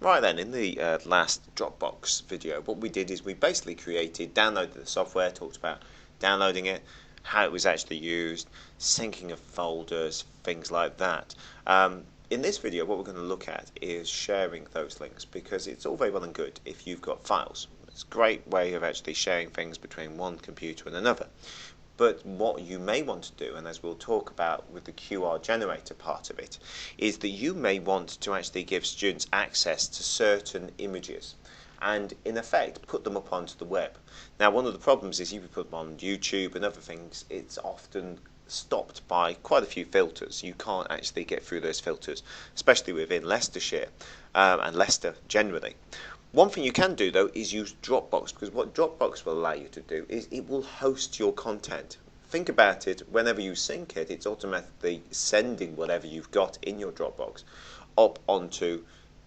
Right then, in the last Dropbox video, what we did is we basically downloaded the software, talked about downloading it, how it was actually used, syncing of folders, things like that. In this video, what we're going to look at is sharing those links, because it's all very well and good if you've got files. It's a great way of actually sharing things between one computer and another. But what you may want to do, and as we'll talk about with the QR generator part of it, is that you may want to actually give students access to certain images and in effect put them up onto the web. Now, one of the problems is if you put them on YouTube and other things, it's often stopped by quite a few filters. You can't actually get through those filters, especially within Leicestershire and Leicester generally. One thing you can do though is use Dropbox, because what Dropbox will allow you to do is it will host your content. Think about it, whenever you sync it, it's automatically sending whatever you've got in your Dropbox up onto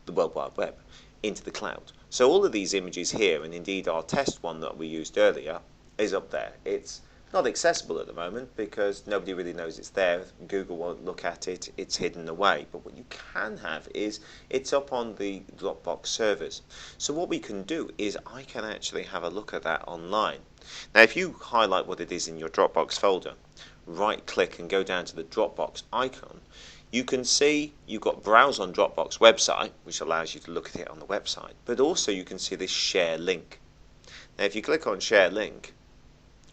the World Wide Web, into the cloud. So all of these images here, and indeed our test one that we used earlier, is up there. It's not accessible at the moment because nobody really knows it's there. Google won't look at it, it's hidden away. But what you can have is it's up on the Dropbox servers. So what we can do is I can actually have a look at that online. Now if you highlight what it is in your Dropbox folder, right click and go down to the Dropbox icon, you can see you've got Browse on Dropbox website, which allows you to look at it on the website, but also you can see this Share Link. Now if you click on Share Link,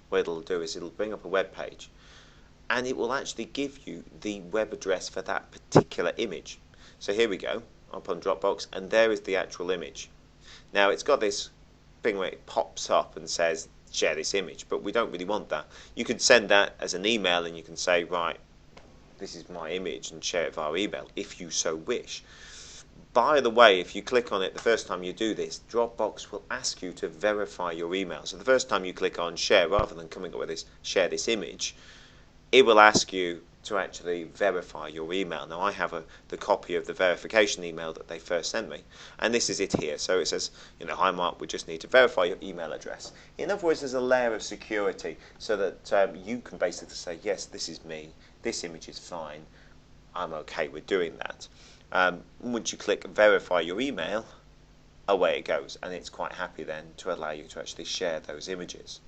what it'll do is it'll bring up a web page and it will actually give you the web address for that particular image. So here we go, up on Dropbox, and there is the actual image. Now it's got this thing where it pops up and says share this image, but we don't really want that. You can send that as an email and you can say, right, this is my image, and share it via email if you so wish. By the way, if you click on it the first time you do this, Dropbox will ask you to verify your email. So the first time you click on share, rather than coming up with this share this image, it will ask you to actually verify your email. Now I have the copy of the verification email that they first sent me, and this is it here. So it says, hi Mark, we just need to verify your email address. In other words, there's a layer of security so that you can basically say, yes, this is me, this image is fine, I'm okay with doing that. Once you click verify your email, away it goes, and it's quite happy then to allow you to actually share those images.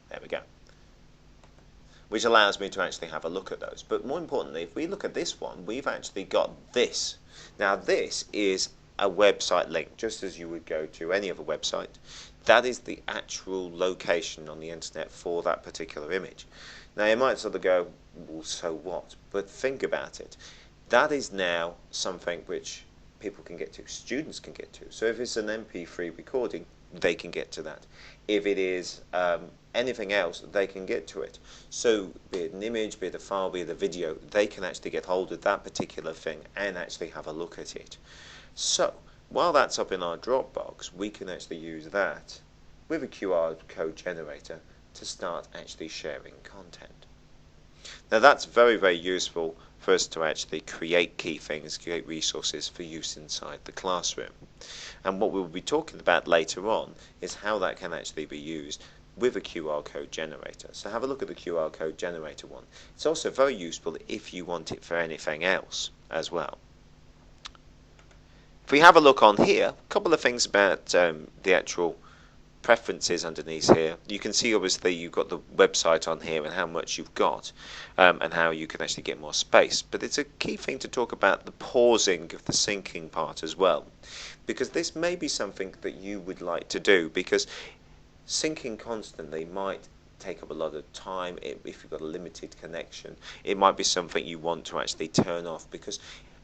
There we go. Which allows me to actually have a look at those. But more importantly, if we look at this one, we've actually got this. Now this is a website link, just as you would go to any other website. That is the actual location on the internet for that particular image. Now you might sort of go, well, so what? But think about it. That is now something which people can get to, students can get to. So if it's an MP3 recording, they can get to that. If it is anything else, they can get to it. So be it an image, be it a file, be it a video, they can actually get hold of that particular thing and actually have a look at it. So while that's up in our Dropbox, we can actually use that with a QR code generator to start actually sharing content. Now that's very, very useful for us to actually create key things, create resources for use inside the classroom. And what we'll be talking about later on is how that can actually be used with a QR code generator. So have a look at the QR code generator one. It's also very useful if you want it for anything else as well. If we have a look on here, a couple of things about the actual preferences underneath here. You can see obviously you've got the website on here and how much you've got and how you can actually get more space, but it's a key thing to talk about the pausing of the syncing part as well, because this may be something that you would like to do, because syncing constantly might take up a lot of time. If you've got a limited connection, it might be something you want to actually turn off, because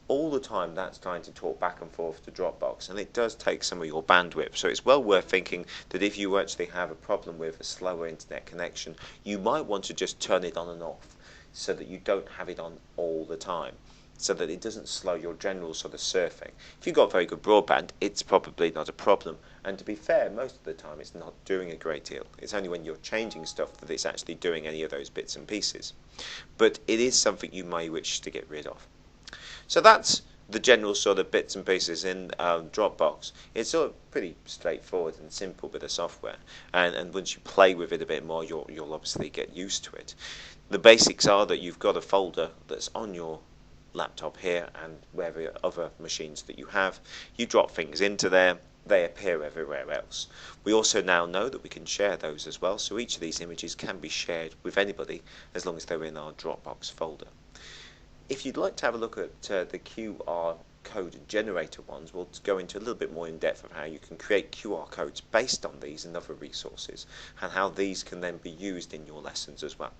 all the time that's trying to talk back and forth to Dropbox, and it does take some of your bandwidth. So it's well worth thinking that if you actually have a problem with a slower internet connection, you might want to just turn it on and off so that you don't have it on all the time, so that it doesn't slow your general sort of surfing. If you've got very good broadband, it's probably not a problem, and to be fair, most of the time it's not doing a great deal. It's only when you're changing stuff that it's actually doing any of those bits and pieces. But it is something you may wish to get rid of. So that's the general sort of bits and pieces in Dropbox. It's sort of pretty straightforward and simple bit of software, and once you play with it a bit more, you'll obviously get used to it. The basics are that you've got a folder that's on your laptop here and wherever other machines that you have. You drop things into there, they appear everywhere else. We also now know that we can share those as well, so each of these images can be shared with anybody as long as they're in our Dropbox folder. If you'd like to have a look at the QR code generator ones, we'll go into a little bit more in depth of how you can create QR codes based on these and other resources, and how these can then be used in your lessons as well.